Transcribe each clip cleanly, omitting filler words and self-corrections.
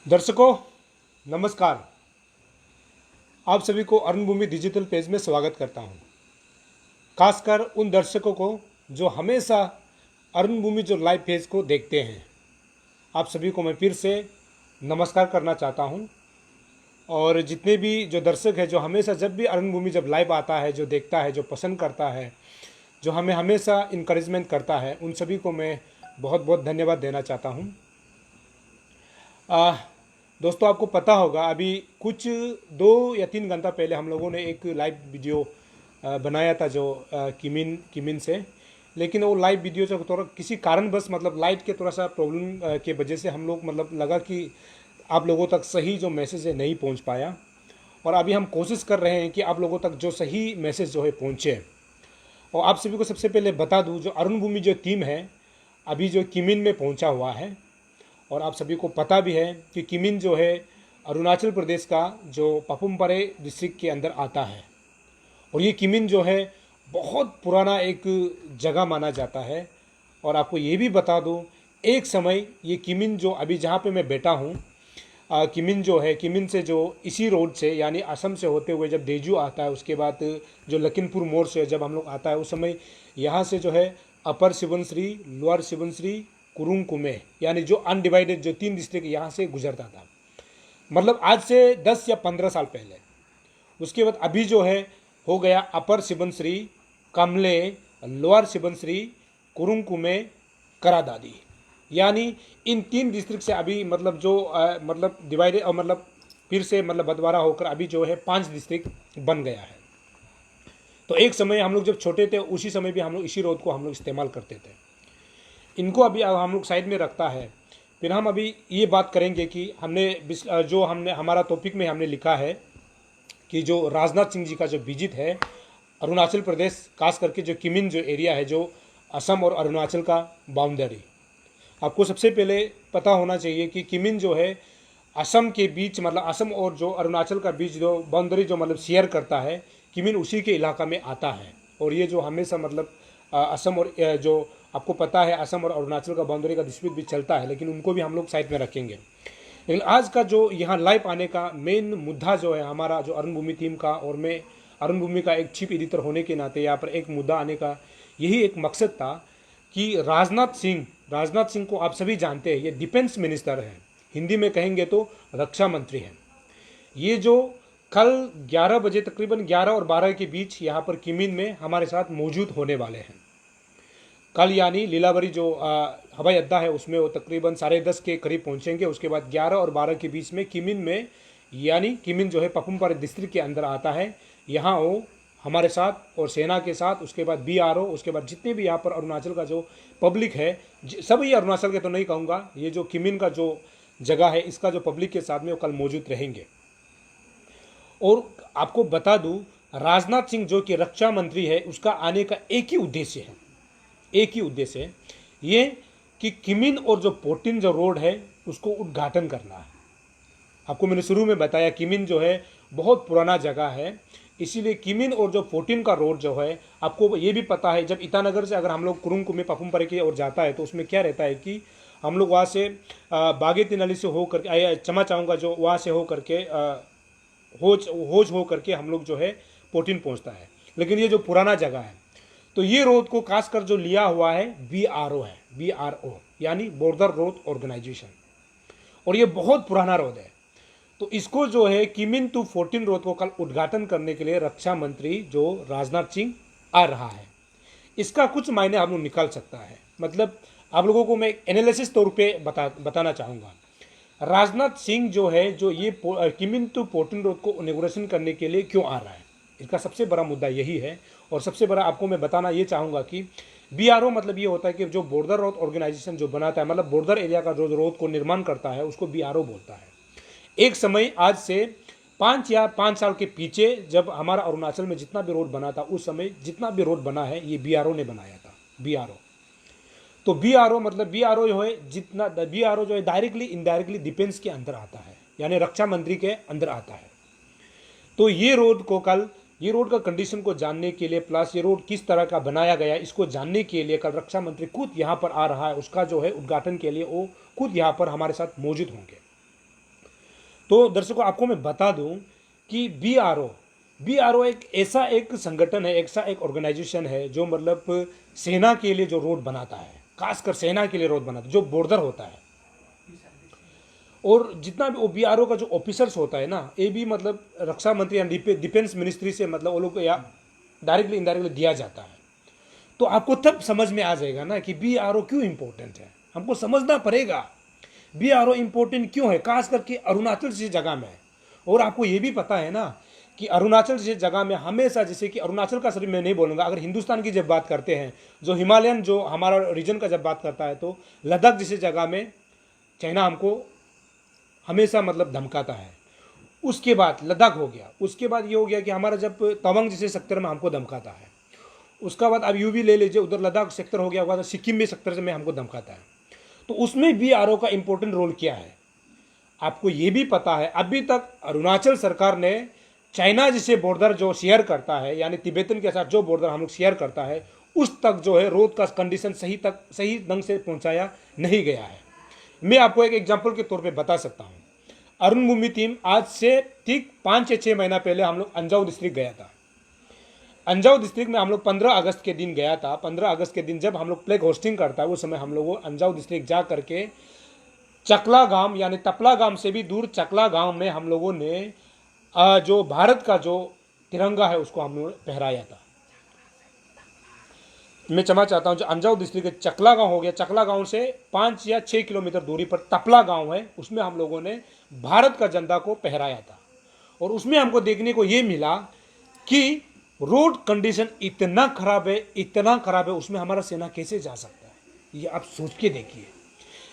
दर्शकों नमस्कार। आप सभी को अरुण भूमि डिजिटल पेज में स्वागत करता हूं। खासकर उन दर्शकों को जो हमेशा अरुण भूमि जो लाइव पेज को देखते हैं, आप सभी को मैं फिर से नमस्कार करना चाहता हूं। और जितने भी जो दर्शक हैं जो हमेशा जब भी अरुण भूमि जब लाइव आता है, जो देखता है, जो पसंद करता है, जो हमें हमेशा इनकरेजमेंट करता है, उन सभी को मैं बहुत बहुत धन्यवाद देना चाहता हूं। दोस्तों आपको पता होगा अभी कुछ 2 या 3 घंटा पहले हम लोगों ने एक लाइव वीडियो बनाया था जो किमिन से। लेकिन वो लाइव वीडियो जो थोड़ा किसी कारणवश मतलब लाइट के थोड़ा सा प्रॉब्लम के वजह से हम लोग मतलब लगा कि आप लोगों तक सही जो मैसेज है नहीं पहुंच पाया। और अभी हम कोशिश कर रहे हैं कि आप लोगों तक जो सही मैसेज जो है पहुंचे। और आप सभी को सबसे पहले बता दूं, जो अरुण भूमि जो टीम है अभी जो किमिन में पहुंचा हुआ है। और आप सभी को पता भी है कि किमिन जो है अरुणाचल प्रदेश का जो पापुम-पारे डिस्ट्रिक्ट के अंदर आता है। और ये किमिन जो है बहुत पुराना एक जगह माना जाता है। और आपको ये भी बता दूं, एक समय ये किमिन जो अभी जहाँ पे मैं बैठा हूँ, किमिन जो है, किमिन से जो इसी रोड से यानी असम से होते हुए जब देजू आता है, उसके बाद जो लखीमपुर मोड़ से जब हम लोग आता है, उस समय यहाँ से जो है अपर सुबनसिरी, लोअर सुबनसिरी, कुरुंग कुमे यानी जो अनडिवाइडेड जो 3 डिस्ट्रिक्ट यहाँ से गुजरता था। मतलब आज से 10 या 15 साल पहले। उसके बाद अभी जो है हो गया अपर सुबनसिरी, कमले, लोअर सुबनसिरी, कुरुंग कुमे, करादादी। यानी इन 3 डिस्ट्रिक्ट से अभी मतलब जो मतलब डिवाइडेड और मतलब फिर से मतलब बंटवारा होकर अभी जो है 5 डिस्ट्रिक्ट बन गया है। तो एक समय हम लोग जब छोटे थे उसी समय भी हम लोग इसी रोड को हम लोग इस्तेमाल करते थे। इनको अभी हम लोग साइड में रखता है। फिर हम अभी ये बात करेंगे कि हमने हमारा टॉपिक में हमने लिखा है कि जो राजनाथ सिंह जी का जो विजिट है अरुणाचल प्रदेश, खास करके जो किमिन जो एरिया है जो असम और अरुणाचल का बाउंड्री। आपको सबसे पहले पता होना चाहिए कि किमिन जो है असम के बीच मतलब असम और जो अरुणाचल का बीच जो बाउंड्री जो मतलब शेयर करता है, किमिन उसी के इलाका में आता है। और ये जो हमेशा मतलब असम और जो आपको पता है असम और अरुणाचल का बाउंड्री का डिस्प्यूट भी चलता है, लेकिन उनको भी हम लोग साइड में रखेंगे। लेकिन आज का जो यहाँ लाइव आने का मेन मुद्दा जो है हमारा जो अरुण भूमि टीम का, और मैं अरुण भूमि का एक चीफ एडिटर होने के नाते यहाँ पर एक मुद्दा आने का यही एक मकसद था कि राजनाथ सिंह को आप सभी जानते हैं, ये डिफेंस मिनिस्टर हैं, हिंदी में कहेंगे तो रक्षा मंत्री हैं। ये जो कल 11 बजे तकरीबन 11 और 12 के बीच यहाँ पर किमिन में हमारे साथ मौजूद होने वाले हैं। कल यानी लीलावरी जो हवाई अड्डा है उसमें वो तकरीबन 10:30 के करीब पहुंचेंगे। उसके बाद 11 और 12 के बीच में किमिन में, यानी किमिन जो है पापुम-पारे डिस्ट्रिक्ट के अंदर आता है, यहाँ वो हमारे साथ और सेना के साथ, उसके बाद BRO, उसके बाद जितने भी यहाँ पर अरुणाचल का जो पब्लिक है, सभी अरुणाचल के तो नहीं कहूँगा, ये जो किमिन का जो जगह है इसका जो पब्लिक के साथ में वो कल मौजूद रहेंगे। और आपको बता दूँ, राजनाथ सिंह जो कि रक्षा मंत्री है उसका आने का एक ही उद्देश्य है ये कि किमिन और जो पोटिन जो रोड है उसको उद्घाटन करना है। आपको मैंने शुरू में बताया किमिन जो है बहुत पुराना जगह है, इसीलिए किमिन और जो पोटिन का रोड जो है, आपको ये भी पता है जब ईटानगर से अगर हम लोग कुरुंग कुमे पापुम-पारे की ओर जाता है तो उसमें क्या रहता है कि हम लोग वहाँ से बागे तिनाली से हो करके क्षमा चाहूँगा जो वहाँ से हो करके होज हो करके हम लोग जो है पोटिन पहुँचता है। लेकिन ये जो पुराना जगह है तो ये रोड को खासकर जो लिया हुआ है BRO यानी बॉर्डर रोड ऑर्गेनाइजेशन। और ये बहुत पुराना रोड है। तो इसको जो है किमिन टू 14 रोड को कल उद्घाटन करने के लिए रक्षा मंत्री जो राजनाथ सिंह आ रहा है। इसका कुछ मायने हम लोग निकाल सकता है। मतलब आप लोगों को मैं एनालिसिस तौर पे बताना चाहूँगा। राजनाथ सिंह जो है जो ये किमिन टू 14 रोड को इनॉग्रेशन करने के लिए क्यों आ रहा है, इसका सबसे बड़ा मुद्दा यही है। और सबसे बड़ा आपको मैं बताना ये चाहूँगा कि BRO मतलब ये होता है कि जो बॉर्डर रोड ऑर्गेनाइजेशन जो बनाता है, मतलब बॉर्डर एरिया का जो रोड को निर्माण करता है उसको BRO बोलता है। एक समय आज से 5 साल के पीछे जब हमारा अरुणाचल में जितना भी रोड बना था, उस समय जितना भी रोड बना है ये BRO ने बनाया था। BRO तो BRO मतलब BRO जो है जितना BRO जो है डायरेक्टली इनडायरेक्टली डिफेंस के अंदर आता है, यानी रक्षा मंत्री के अंदर आता है। तो ये रोड का कंडीशन को जानने के लिए प्लस ये रोड किस तरह का बनाया गया इसको जानने के लिए कल रक्षा मंत्री खुद यहाँ पर आ रहा है। उसका जो है उद्घाटन के लिए वो खुद यहाँ पर हमारे साथ मौजूद होंगे। तो दर्शकों आपको मैं बता दूं कि बी आर ओ एक संगठन है, ऐसा एक ऑर्गेनाइजेशन है जो मतलब सेना के लिए जो रोड बनाता है, खासकर सेना के लिए रोड बनाता है, जो बॉर्डर होता है। और जितना भी बी.आर.ओ का जो ऑफिसर्स होता है ना, ये भी मतलब रक्षा मंत्री या डिफेंस मिनिस्ट्री से मतलब वो लोग को या डायरेक्टली इनडायरेक्टली दिया जाता है। तो आपको तब समझ में आ जाएगा ना कि बी.आर.ओ क्यों इंपॉर्टेंट है। हमको समझना पड़ेगा बी.आर.ओ इंपॉर्टेंट क्यों है, खास करके अरुणाचल जैसी जगह में। और आपको ये भी पता है ना कि अरुणाचल जैसी जगह में हमेशा, जैसे कि अरुणाचल का सिर्फ मैं नहीं बोलूँगा, अगर हिंदुस्तान की जब बात करते हैं, जो हिमालयन जो हमारा रीजन का जब बात करता है, तो लद्दाख जैसी जगह में चाइना हमको हमेशा मतलब धमकाता है। उसके बाद लद्दाख हो गया, उसके बाद ये हो गया कि हमारा जब तवांग जैसे सेक्टर में हमको धमकाता है। उसका बाद अब यूपी ले लीजिए, उधर लद्दाख सेक्टर हो गया, होगा तो सिक्किम भी सेक्टर में हमको धमकाता है। तो उसमें बी.आर.ओ का इंपॉर्टेंट रोल क्या है आपको ये भी पता है। अभी तक अरुणाचल सरकार ने चाइना जैसे बॉर्डर जो शेयर करता है, यानी तिब्बतन के साथ जो बॉर्डर हम लोग शेयर करता है, उस तक जो है रोड का कंडीशन सही ढंग से पहुंचाया नहीं गया है। मैं आपको एक एग्जांपल के तौर पे बता सकता हूं। अरुण भूमि टीम आज से ठीक 5 या 6 महीना पहले हम लोग अंजाव डिस्ट्रिक्ट गया था। अंजाव डिस्ट्रिक्ट में हम लोग 15 अगस्त के दिन गया था। 15 अगस्त के दिन जब हम लोग प्लेग होस्टिंग करता है, उस समय हम लोग अंजाव डिस्ट्रिक्ट जा करके चकला गांव यानी तपला गांव से भी दूर चकला गांव में हम लोगों ने जो भारत का जो तिरंगा है उसको हम लोगों ने फहराया था। मैं क्षमा चाहता हूं, जो अंजाव डिस्ट्रिक्ट के चकला गांव हो गया, चकला गांव से 5 या 6 किलोमीटर दूरी पर तपला गांव है, उसमें हम लोगों ने भारत का झंडा को फहराया था। और उसमें हमको देखने को ये मिला कि रोड कंडीशन इतना खराब है, उसमें हमारा सेना कैसे जा सकता है, ये आप सोच के देखिए।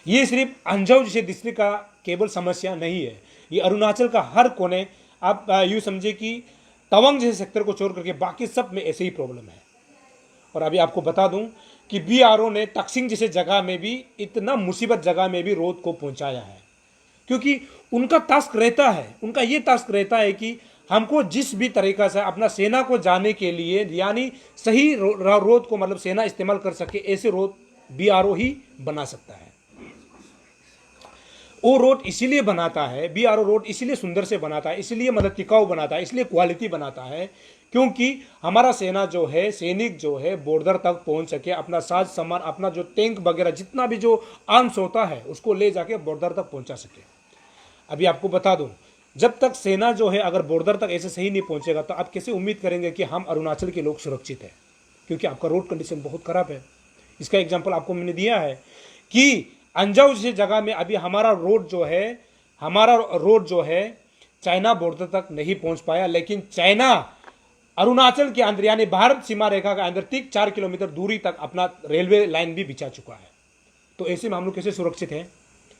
ये सिर्फ अंजाव जैसे डिस्ट्रिक्ट का केवल समस्या नहीं है, ये अरुणाचल का हर कोने, आप यूँ समझे कि तवांग जैसे सेक्टर को छोड़ करके बाकी सब में ऐसे ही प्रॉब्लम है। और अभी आपको बता दूं कि बी.आर.ओ ने तक्सिंग जैसे जगह में भी, इतना मुसीबत जगह में भी रोड को पहुंचाया है, क्योंकि उनका टास्क रहता है, उनका ये टास्क रहता है कि हमको जिस भी तरीका से अपना सेना को जाने के लिए, यानी सही रोड को मतलब सेना इस्तेमाल कर सके, ऐसे रोड बी.आर.ओ ही बना सकता है। वो रोड इसीलिए बनाता है, बी.आर.ओ रोड इसीलिए सुंदर से बनाता है, इसलिए मतलब टिकाऊ बनाता है, इसलिए क्वालिटी बनाता है, क्योंकि हमारा सेना जो है, सैनिक जो है बॉर्डर तक पहुंच सके, अपना साज सामान, अपना जो टैंक वगैरह जितना भी जो आर्म्स होता है उसको ले जाके बॉर्डर तक पहुंचा सके। अभी आपको बता दूं, जब तक सेना जो है अगर बॉर्डर तक ऐसे सही नहीं पहुंचेगा तो आप कैसे उम्मीद करेंगे कि हम अरुणाचल के लोग सुरक्षित है, क्योंकि आपका रोड कंडीशन बहुत खराब है। इसका एग्जाम्पल आपको मैंने दिया है कि अंजाव जैसी जगह में अभी हमारा रोड जो है चाइना बॉर्डर तक नहीं पहुंच पाया, लेकिन चाइना अरुणाचल के अंदर यानी भारत सीमा रेखा के अंदर ठीक 4 किलोमीटर दूरी तक अपना रेलवे लाइन भी बिछा चुका है। तो ऐसे में हम लोग कैसे सुरक्षित हैं,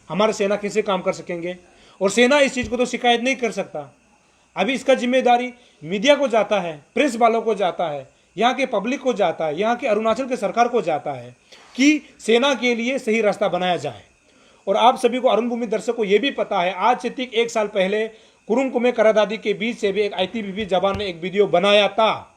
हमारा सेना कैसे काम कर सकेंगे। और सेना इस चीज़ को तो शिकायत नहीं कर सकता, अभी इसका जिम्मेदारी मीडिया को जाता है, प्रेस वालों को जाता है, यहाँ के पब्लिक को जाता है, यहाँ के अरुणाचल के सरकार को जाता है कि सेना के लिए सही रास्ता बनाया जाए। और आप सभी को, अरुण भूमि दर्शक को, यह भी पता है आज से ठीक 1 साल पहले कुरुंग कुमे करादादी के बीच से भी एक आईटीबीपी जवान ने एक वीडियो बनाया था,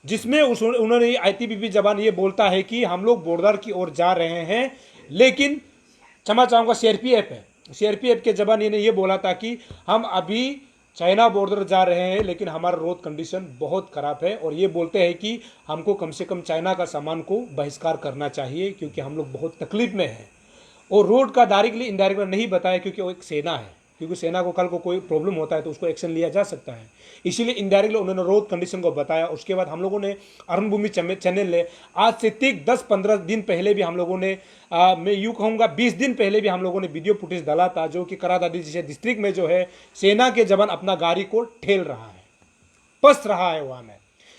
जिसमें उन्होंने आईटीबीपी जवान ये बोलता है कि हम लोग बॉर्डर की ओर जा रहे हैं, लेकिन क्षमा चाहूँगा सीआरपीएफ के जवान ने ये बोला था कि हम अभी चाइना बॉर्डर जा रहे हैं, लेकिन हमारा रोड कंडीशन बहुत ख़राब है। और ये बोलते हैं कि हमको कम से कम चाइना का सामान को बहिष्कार करना चाहिए, क्योंकि हम लोग बहुत तकलीफ में हैं। और रोड का डायरेक्टली इनडायरेक्टली नहीं बताया, क्योंकि वो एक सेना है, क्योंकि सेना को कल को कोई प्रॉब्लम होता है तो उसको एक्शन लिया जा सकता है, इसीलिए इनडायरेक्टली उन्होंने रोड कंडीशन को बताया। उसके बाद हम लोगों ने अरुण भूमि चैनल ने आज से ठीक 10-15 दिन पहले भी हम लोगों ने मैं यूँ कहूँगा 20 दिन पहले भी हम लोगों ने वीडियो फुटेज डाला था, जो कि करादादी जैसे डिस्ट्रिक्ट में जो है सेना के जवान अपना गाड़ी को ठेल रहा है, पस रहा है वहाँ में।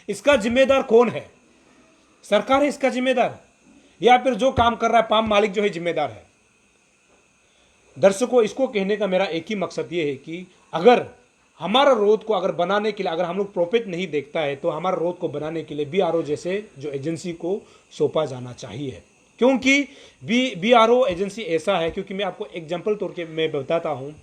इसका जिम्मेदार कौन है? सरकार है इसका जिम्मेदार, या फिर जो काम कर रहा है पाम मालिक जो है जिम्मेदार है? दर्शकों, इसको कहने का मेरा एक ही मकसद ये है कि अगर हमारा रोड को अगर बनाने के लिए अगर हम लोग प्रॉफिट नहीं देखता है, तो हमारा रोड को बनाने के लिए बी.आर.ओ जैसे जो एजेंसी को सौंपा जाना चाहिए, क्योंकि बी.आर.ओ एजेंसी ऐसा है। क्योंकि मैं आपको एग्जांपल तौर के मैं बताता हूँ,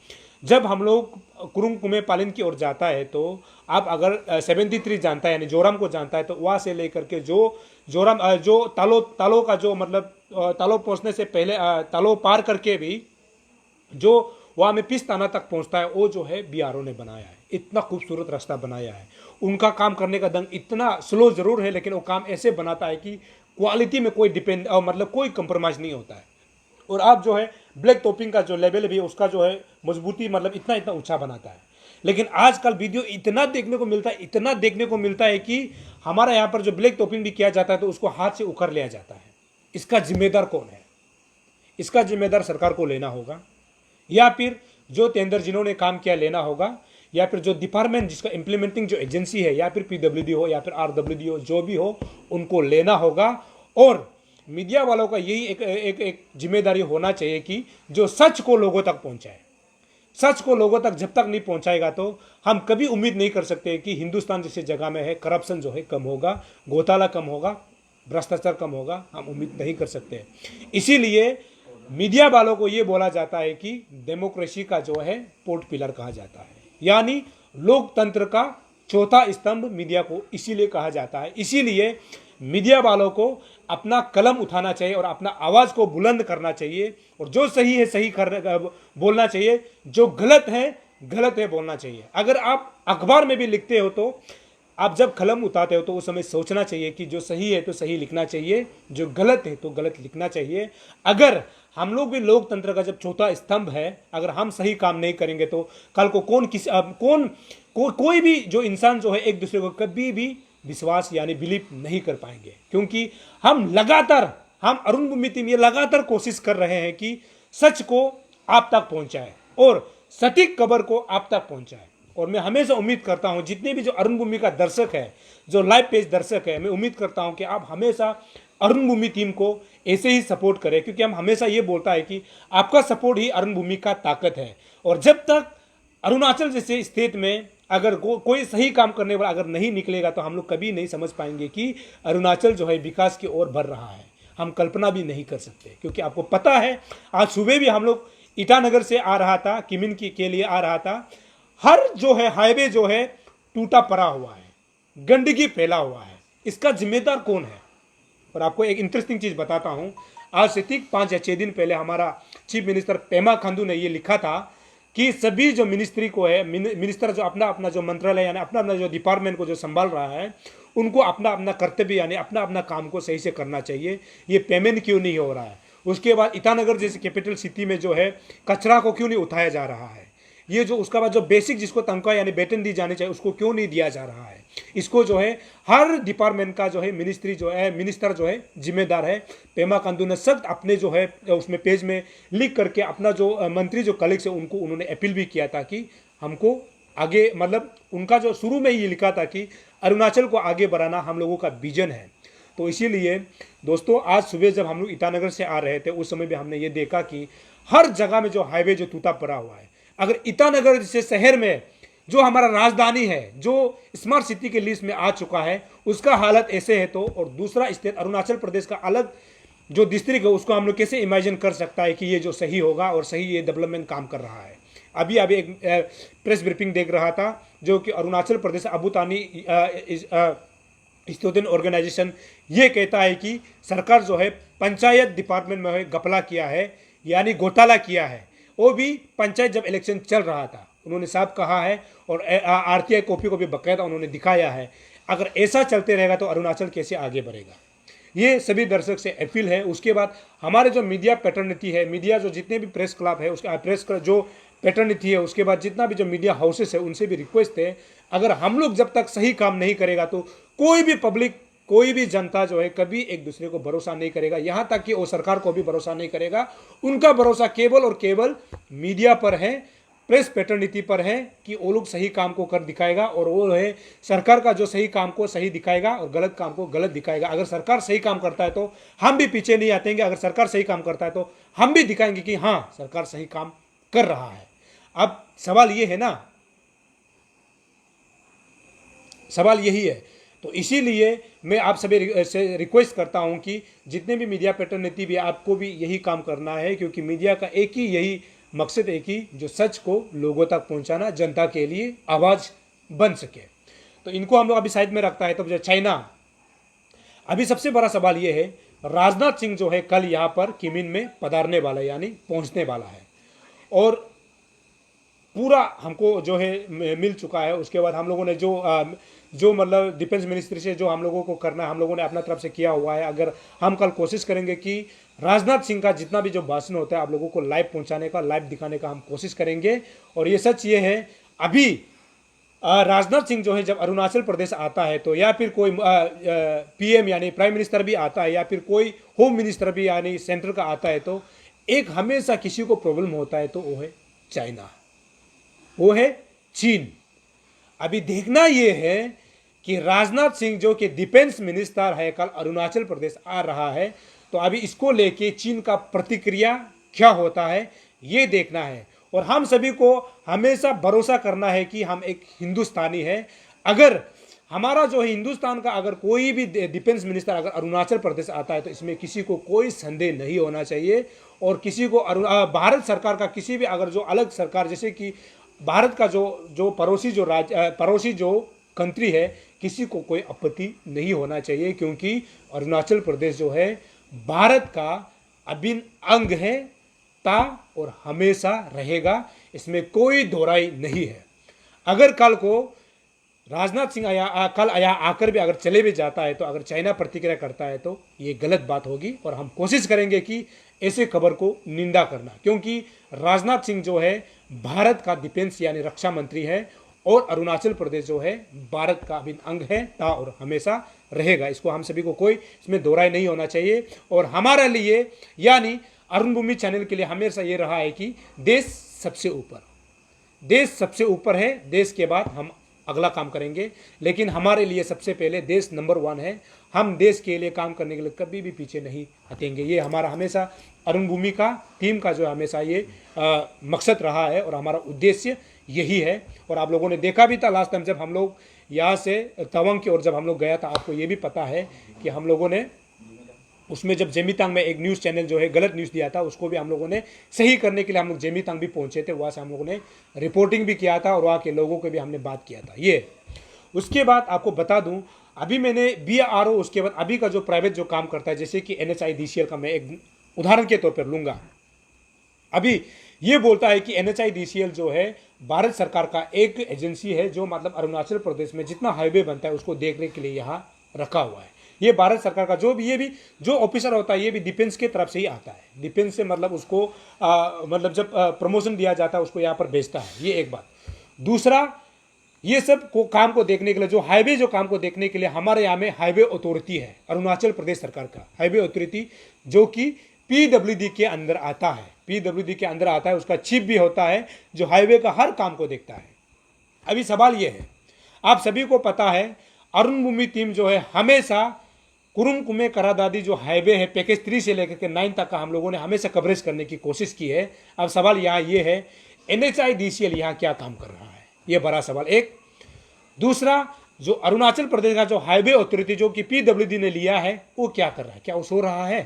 जब हम लोग कुरुंग कुमे पालिन की ओर जाता है, तो आप अगर 73 जानता है यानी जोराम को जानता है, तो वहाँ से लेकर के जो तालो का जो मतलब तालो पहुँचने से पहले तालो पार करके भी जो वहाँ में पिस्ताना तक पहुँचता है, वो जो है बीआरओ ने बनाया है। इतना खूबसूरत रास्ता बनाया है। उनका काम करने का ढंग इतना स्लो ज़रूर है, लेकिन वो काम ऐसे बनाता है कि क्वालिटी में कोई डिपेंड मतलब कोई कंप्रोमाइज़ नहीं होता है। और आप जो है ब्लैक टॉपिंग का जो लेवल भी उसका जो है मजबूती मतलब इतना इतना ऊंचा बनाता है। लेकिन आजकल वीडियो इतना देखने को मिलता है, इतना देखने को मिलता है कि हमारा यहाँ पर जो ब्लैक टॉपिंग भी किया जाता है तो उसको हाथ से उखड़ लिया जाता है। इसका जिम्मेदार कौन है? इसका जिम्मेदार सरकार को लेना होगा, या फिर जो टेंडर जिन्होंने काम किया लेना होगा, या फिर जो डिपार्टमेंट जिसका इम्प्लीमेंटिंग जो एजेंसी है, या फिर पीडब्ल्यूडी हो या फिर आरडब्ल्यूडी हो, जो भी हो उनको लेना होगा। और मीडिया वालों का यही एक जिम्मेदारी होना चाहिए कि जो सच को लोगों तक पहुंचाए। सच को लोगों तक जब तक नहीं पहुंचाएगा तो हम कभी उम्मीद नहीं कर सकते कि हिंदुस्तान जैसी जगह में है करप्शन जो है कम होगा, घोटाला कम होगा, भ्रष्टाचार कम होगा। हम उम्मीद नहीं कर सकते। इसीलिए मीडिया वालों को ये बोला जाता है कि डेमोक्रेसी का जो है पोर्ट पिलर कहा जाता है, यानी लोकतंत्र का चौथा स्तंभ मीडिया को इसीलिए कहा जाता है। इसीलिए मीडिया वालों को अपना कलम उठाना चाहिए और अपना आवाज़ को बुलंद करना चाहिए, और जो सही है सही बोलना चाहिए, जो गलत है बोलना चाहिए। अगर आप अखबार में भी लिखते हो तो आप जब कलम उठाते हो तो उस समय सोचना चाहिए कि जो सही है तो सही लिखना चाहिए, जो गलत है तो गलत लिखना चाहिए। अगर हम लोग भी लोकतंत्र का जब चौथा स्तंभ है, अगर हम सही काम नहीं करेंगे तो कल को कोई भी जो इंसान जो है एक दूसरे को कभी भी विश्वास यानी बिलीव नहीं कर पाएंगे। क्योंकि हम अरुण भूमि टीम ये लगातार कोशिश कर रहे हैं कि सच को आप तक पहुंचाए और सटीक खबर को आप तक पहुंचाए। और मैं हमेशा उम्मीद करता हूं जितने भी जो अरुण भूमि का दर्शक है, जो लाइव पेज दर्शक है, मैं उम्मीद करता हूं कि आप हमेशा अरुण भूमि टीम को ऐसे ही सपोर्ट करें, क्योंकि हम हमेशा ये बोलता है कि आपका सपोर्ट ही अरुण भूमि का ताकत है। और जब तक अरुणाचल जैसे स्टेट में अगर कोई सही काम करने वाला अगर नहीं निकलेगा तो हम लोग कभी नहीं समझ पाएंगे कि अरुणाचल जो है विकास की ओर बढ़ रहा है। हम कल्पना भी नहीं कर सकते, क्योंकि आपको पता है आज सुबह भी हम लोग ईटानगर से आ रहा था, किमिन के लिए आ रहा था। हर जो है हाईवे जो है टूटा पड़ा हुआ है, गंदगी फैला हुआ है। इसका जिम्मेदार कौन है? और आपको एक इंटरेस्टिंग चीज बताता हूं। आज से ठीक 5 या 6 दिन पहले हमारा चीफ मिनिस्टर पेमा खांडू ने यह लिखा था कि सभी जो मिनिस्ट्री को है, मिनिस्टर जो अपना अपना जो मंत्रालय यानी अपना अपना जो डिपार्टमेंट को जो संभाल रहा है, उनको अपना अपना कर्तव्य यानी अपना अपना काम को सही से करना चाहिए। ये पेमेंट क्यों नहीं हो रहा है? उसके बाद ईटानगर जैसे कैपिटल सिटी में जो है कचरा को क्यों नहीं उठाया जा रहा है? ये जो उसका बाद जो बेसिक जिसको तनख्वाह यानी वेतन दी जानी चाहिए उसको क्यों नहीं दिया जा रहा है? इसको जो है हर डिपार्टमेंट का जो है मिनिस्टर जो है जिम्मेदार है। पेमा खांडू ने सख्त अपने जो है उसमें पेज में लिख करके अपना जो मंत्री जो कलीग्स है उनको उन्होंने अपील भी किया था कि हमको आगे मतलब उनका जो शुरू में ये लिखा था कि अरुणाचल को आगे बढ़ाना हम लोगों का विजन है। तो इसीलिए दोस्तों आज सुबह जब हम लोग ईटानगर से आ रहे थे उस समय भी हमने ये देखा कि हर जगह में जो हाईवे जो टूटा पड़ा हुआ है। अगर ईटानगर जैसे शहर में जो हमारा राजधानी है, जो स्मार्ट सिटी के लिस्ट में आ चुका है, उसका हालत ऐसे है तो और दूसरा स्टेट अरुणाचल प्रदेश का अलग जो डिस्ट्रिक्ट है उसको हम लोग कैसे इमेजिन कर सकता है कि ये जो सही होगा और सही ये डेवलपमेंट काम कर रहा है। अभी एक प्रेस ब्रीफिंग देख रहा था जो कि अरुणाचल प्रदेश अबुतानी स्टूडेंट ऑर्गेनाइजेशन ये कहता है कि सरकार जो है पंचायत डिपार्टमेंट में घपला किया है यानी घोटाला किया है। वो भी पंचायत जब इलेक्शन चल रहा था उन्होंने साफ कहा है और आरटीआई कॉपी को भी बकायदा उन्होंने दिखाया है। अगर ऐसा चलते रहेगा तो अरुणाचल कैसे आगे बढ़ेगा? ये सभी दर्शक से अपील है। उसके बाद हमारे जो मीडिया पैटर्निटी है, मीडिया जो जितने भी प्रेस क्लब है उसका प्रेस जो पैटर्निटी है, उसके बाद जितना भी जो मीडिया हाउसेस है उनसे भी रिक्वेस्ट है अगर हम लोग जब तक सही काम नहीं करेगा तो कोई भी पब्लिक कोई भी जनता जो है कभी एक दूसरे को भरोसा नहीं करेगा, यहाँ तक कि वो सरकार को भी भरोसा नहीं करेगा। उनका भरोसा केवल और केवल मीडिया पर है, प्रेस पैटर्निटी पर है कि वो लोग सही काम को कर दिखाएगा और वो है सरकार का जो सही काम को सही दिखाएगा और गलत काम को गलत दिखाएगा। अगर सरकार सही काम करता है तो हम भी पीछे नहीं आतेंगे, अगर सरकार सही काम करता है तो हम भी दिखाएंगे कि हाँ सरकार सही काम कर रहा है। अब सवाल ये है ना, सवाल यही है। तो इसीलिए मैं आप सभी से रिक्वेस्ट करता हूं कि जितने भी मीडिया पैटर्निटी भी आपको भी यही काम करना है, क्योंकि मीडिया का एक ही यही मकसद है कि जो सच को लोगों तक पहुंचाना, जनता के लिए आवाज़ बन सके। तो इनको हम लोग अभी साइड में रखता है। तो जो चाइना, अभी सबसे बड़ा सवाल ये है राजनाथ सिंह जो है कल यहाँ पर किमिन में पधारने वाला है यानी पहुँचने वाला है। और पूरा हमको जो है मिल चुका है। उसके बाद हम लोगों ने जो मतलब डिफेंस मिनिस्ट्री से जो हम लोगों को करना है, हम लोगों ने अपना तरफ से किया हुआ है। अगर हम कल कोशिश करेंगे कि राजनाथ सिंह का जितना भी जो भाषण होता है आप लोगों को लाइव पहुंचाने का, लाइव दिखाने का हम कोशिश करेंगे। और ये सच ये है, अभी राजनाथ सिंह जो है जब अरुणाचल प्रदेश आता है तो, या फिर कोई पीएम यानी प्राइम मिनिस्टर भी आता है, या फिर कोई होम मिनिस्टर भी यानी सेंटर का आता है, तो एक हमेशा किसी को प्रॉब्लम होता है, तो वो है चाइना, वो है चीन। अभी देखना ये है कि राजनाथ सिंह जो कि डिफेंस मिनिस्टर है कल अरुणाचल प्रदेश आ रहा है, तो अभी इसको लेके चीन का प्रतिक्रिया क्या होता है ये देखना है। और हम सभी को हमेशा भरोसा करना है कि हम एक हिंदुस्तानी है। अगर हमारा जो है हिंदुस्तान का अगर कोई भी डिफेंस मिनिस्टर अगर अरुणाचल प्रदेश आता है तो इसमें किसी को कोई संदेह नहीं होना चाहिए। और किसी को भारत सरकार का किसी भी अगर जो अलग सरकार, जैसे कि भारत का जो पड़ोसी जो कंट्री है, किसी को कोई आपत्ति नहीं होना चाहिए, क्योंकि अरुणाचल प्रदेश जो है भारत का अभिन्न अंग है, था और हमेशा रहेगा, इसमें कोई दोहराई नहीं है। अगर कल को राजनाथ सिंह कल आकर भी अगर चले भी जाता है, तो अगर चाइना प्रतिक्रिया करता है तो ये गलत बात होगी। और हम कोशिश करेंगे कि ऐसे खबर को निंदा करना, क्योंकि राजनाथ सिंह जो है भारत का डिफेंस यानी रक्षा मंत्री है, और अरुणाचल प्रदेश जो है भारत का अभिन्न अंग है, था और हमेशा रहेगा। इसको हम सभी को कोई इसमें दोहराई नहीं होना चाहिए। और हमारे लिए यानी अरुण भूमि चैनल के लिए हमेशा ये रहा है कि देश सबसे ऊपर, देश सबसे ऊपर है, देश के बाद हम अगला काम करेंगे, लेकिन हमारे लिए सबसे पहले देश नंबर 1 है। हम देश के लिए काम करने के लिए कभी भी पीछे नहीं हटेंगे। ये हमारा हमेशा अरुण भूमि का टीम का जो हमेशा ये मकसद रहा है और हमारा उद्देश्य यही है। और आप लोगों ने देखा भी था लास्ट टाइम जब हम लोग यहाँ से तवांग की ओर जब हम लोग गया था, आपको ये भी पता है कि हम लोगों ने उसमें जब जेमितांग में एक न्यूज़ चैनल जो है गलत न्यूज़ दिया था, उसको भी हम लोगों ने सही करने के लिए हम लोग जेमितांग भी पहुंचे थे। वहाँ से हम लोगों ने रिपोर्टिंग भी किया था और वहाँ के लोगों को भी हमने बात किया था। ये उसके बाद आपको बता दूं, अभी मैंने BRO, उसके बाद अभी का जो प्राइवेट जो काम करता है, जैसे कि NHIDCL का मैं एक उदाहरण के तौर पर लूँगा। अभी ये बोलता है कि NHIDCL जो है भारत सरकार का एक एजेंसी है, जो मतलब अरुणाचल प्रदेश में जितना हाईवे बनता है उसको देखने के लिए यहाँ रखा हुआ है। ये भारत सरकार का ये भी जो ऑफिसर होता है, ये भी डिफेंस के तरफ से ही आता है। डिफेंस से मतलब उसको मतलब जब प्रमोशन दिया जाता है उसको यहाँ पर भेजता है। ये एक बात। दूसरा, ये सब काम को देखने के लिए जो हाईवे जो काम को देखने के लिए हमारे यहाँ में हाईवे अथॉरिटी है, अरुणाचल प्रदेश सरकार का हाईवे अथॉरिटी, जो कि PWD के अंदर आता है। PWD के अंदर आता है, उसका चीफ भी होता है जो हाईवे का हर काम को देखता है। अभी सवाल ये है, आप सभी को पता है अरुण भूमि टीम जो है हमेशा कुरुम कुमे करादादी जो हाईवे है पैकेज 3 से लेकर के 9 तक का हम लोगों ने हमेशा कवरेज करने की कोशिश की है। अब सवाल यहाँ ये है, NHIDCL यहाँ क्या काम कर रहा है, ये बड़ा सवाल एक। दूसरा, जो अरुणाचल प्रदेश का जो हाईवे अथॉरिटी जो कि PWD ने लिया है, वो क्या कर रहा है, क्या वो सो रहा है?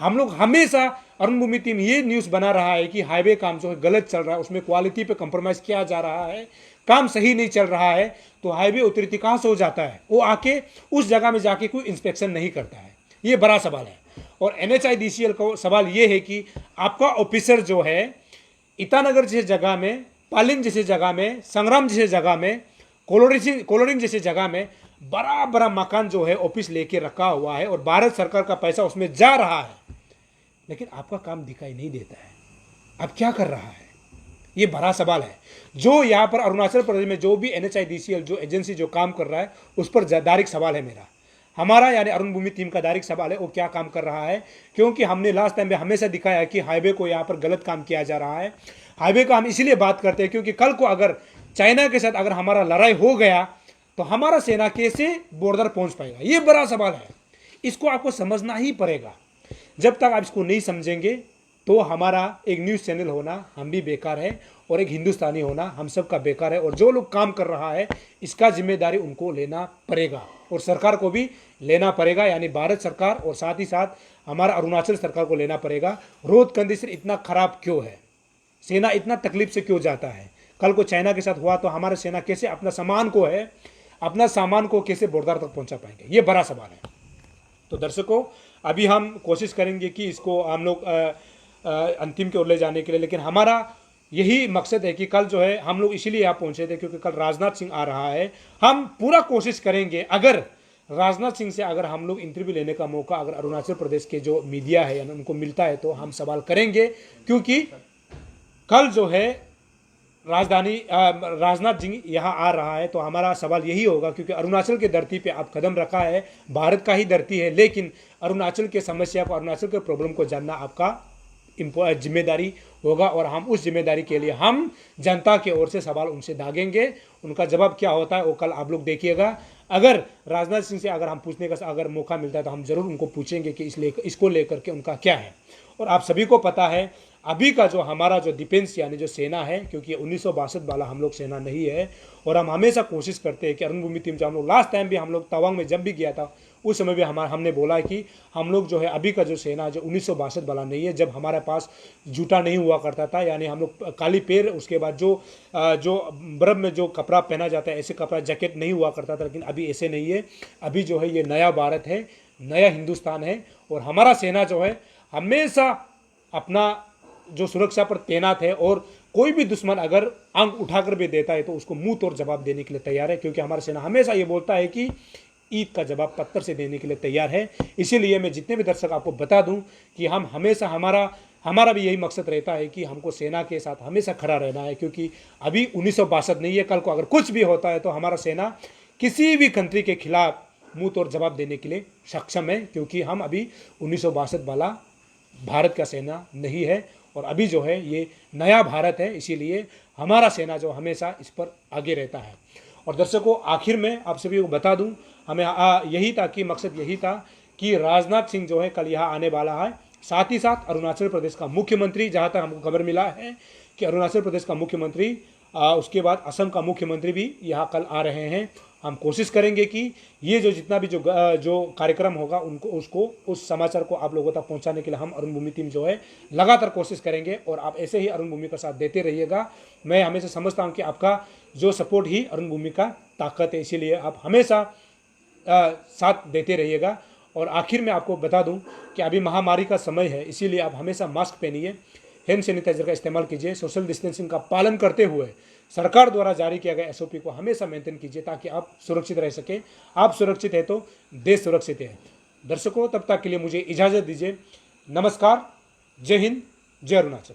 हम लोग हमेशा अरुण भूमि टीम ये न्यूज़ बना रहा है कि हाईवे काम जो है गलत चल रहा है, उसमें क्वालिटी पे कंप्रोमाइज़ किया जा रहा है, काम सही नहीं चल रहा है। तो हाईवे अथॉरिटी कहाँ से हो जाता है, वो आके उस जगह में जाके कोई इंस्पेक्शन नहीं करता है। ये बड़ा सवाल है। और NHIDCL का सवाल ये है कि आपका ऑफिसर जो है ईटानगर जैसे जगह में, पालिन जैसे जगह में, संग्राम जैसे जगह में, कोलोरिंग जैसे जगह में बड़ा बड़ा मकान जो है ऑफिस लेके रखा हुआ है और भारत सरकार का पैसा उसमें जा रहा है, लेकिन आपका काम दिखाई नहीं देता है। अब क्या कर रहा है, ये बड़ा सवाल है। जो यहाँ पर अरुणाचल प्रदेश में जो भी NHIDCL जो एजेंसी जो काम कर रहा है उस पर डायरेक्ट सवाल है मेरा, हमारा यानी अरुण भूमि टीम का डायरेक्ट सवाल है, वो क्या काम कर रहा है। क्योंकि हमने लास्ट टाइम में हमेशा दिखाया है कि हाईवे को यहाँ पर गलत काम किया जा रहा है। हाईवे का हम इसीलिए बात करते हैं क्योंकि कल को अगर चाइना के साथ अगर हमारा लड़ाई हो गया तो हमारा सेना कैसे बॉर्डर पहुंच पाएगा, ये बड़ा सवाल है। इसको आपको समझना ही पड़ेगा। जब तक आप इसको नहीं समझेंगे तो हमारा एक न्यूज़ चैनल होना हम भी बेकार है और एक हिंदुस्तानी होना हम सब का बेकार है। और जो लोग काम कर रहा है इसका जिम्मेदारी उनको लेना पड़ेगा और सरकार को भी लेना पड़ेगा, यानी भारत सरकार और साथ ही साथ हमारा अरुणाचल सरकार को लेना पड़ेगा। रोड कंडीशन इतना खराब क्यों है, सेना इतना तकलीफ से क्यों जाता है। कल को चाइना के साथ हुआ तो हमारा सेना कैसे अपना सामान को कैसे बॉर्डर तक पहुंचा पाएंगे, ये बड़ा सवाल है। तो दर्शकों, अभी हम कोशिश करेंगे कि इसको हम लोग अंतिम की ओर ले जाने के लिए, लेकिन हमारा यही मकसद है कि कल जो है हम लोग इसीलिए यहाँ पहुंचे थे क्योंकि कल राजनाथ सिंह आ रहा है। हम पूरा कोशिश करेंगे, अगर राजनाथ सिंह से अगर हम लोग इंटरव्यू लेने का मौका अगर अरुणाचल प्रदेश के जो मीडिया है यानी उनको मिलता है तो हम सवाल करेंगे, क्योंकि कल जो है राजनाथ सिंह यहाँ आ रहा है तो हमारा सवाल यही होगा, क्योंकि अरुणाचल की धरती पे आप कदम रखा है, भारत का ही धरती है, लेकिन अरुणाचल के समस्या को, अरुणाचल के प्रॉब्लम को जानना आपका जिम्मेदारी होगा। और हम उस जिम्मेदारी के लिए हम जनता की ओर से सवाल उनसे दागेंगे। उनका जवाब क्या होता है वो कल आप लोग देखिएगा। अगर राजनाथ सिंह से अगर हम पूछने का अगर मौका मिलता है तो हम जरूर उनको पूछेंगे कि इसको लेकर के उनका क्या है। और आप सभी को पता है अभी का जो हमारा जो डिफेंस यानी जो सेना है, क्योंकि 1962 वाला हम लोग सेना नहीं है, और हम हमेशा कोशिश करते हैं कि रणभूमि टीम, जब हम लोग लास्ट टाइम भी हम लोग तवांग में जब भी गया था उस समय भी हमने बोला कि हम लोग जो है अभी का जो सेना जो 1962 वाला नहीं है। जब हमारे पास जूता नहीं हुआ करता था, यानी हम लोग काली पैर, उसके बाद जो बर्फ में जो कपड़ा पहना जाता है ऐसे कपड़ा जैकेट नहीं हुआ करता था, लेकिन अभी ऐसे नहीं है। अभी जो है ये नया भारत है, नया हिंदुस्तान है, और हमारा सेना जो है हमेशा अपना जो सुरक्षा पर तैनात है, और कोई भी दुश्मन अगर आंख उठाकर भी देता है तो उसको मुंह तोड़ जवाब देने के लिए तैयार है, क्योंकि हमारा सेना हमेशा ये बोलता है कि ईद का जवाब पत्थर से देने के लिए तैयार है। इसीलिए मैं जितने भी दर्शक आपको बता दूं कि हम हमेशा हमारा भी यही मकसद रहता है कि हमको सेना के साथ हमेशा खड़ा रहना है, क्योंकि अभी 1962 नहीं है। कल को अगर कुछ भी होता है तो हमारा सेना किसी भी कंट्री के खिलाफ मुंह तोड़ जवाब देने के लिए सक्षम है, क्योंकि हम अभी 1962 वाला भारत का सेना नहीं है, और अभी जो है ये नया भारत है। इसीलिए हमारा सेना जो हमेशा इस पर आगे रहता है। और दर्शकों, आखिर में आप सभी को बता दूं, हमें यही था कि मकसद यही था कि राजनाथ सिंह जो है कल यहाँ आने वाला है। साथ ही साथ अरुणाचल प्रदेश का मुख्यमंत्री, जहाँ तक हमको खबर मिला है कि अरुणाचल प्रदेश का मुख्यमंत्री, उसके बाद असम का मुख्यमंत्री भी यहाँ कल आ रहे हैं। हम कोशिश करेंगे कि ये जो जितना भी जो कार्यक्रम होगा उसको उस समाचार को आप लोगों तक पहुंचाने के लिए हम अरुण भूमि टीम जो है लगातार कोशिश करेंगे, और आप ऐसे ही अरुण भूमि का साथ देते रहिएगा। मैं हमेशा समझता हूं कि आपका जो सपोर्ट ही अरुण भूमि का ताकत है, इसीलिए आप हमेशा साथ देते रहिएगा। और आखिर में आपको बता दूं कि अभी महामारी का समय है, इसीलिए आप हमेशा मास्क पहनिए, हैंड सैनिटाइजर का इस्तेमाल कीजिए, सोशल डिस्टेंसिंग का पालन करते हुए सरकार द्वारा जारी किया गया एसओपी को हमेशा मेंटेन कीजिए, ताकि आप सुरक्षित रह सके। आप सुरक्षित है तो देश सुरक्षित है। दर्शकों, तब तक के लिए मुझे इजाज़त दीजिए। नमस्कार, जय हिंद, जय अरुणाचल।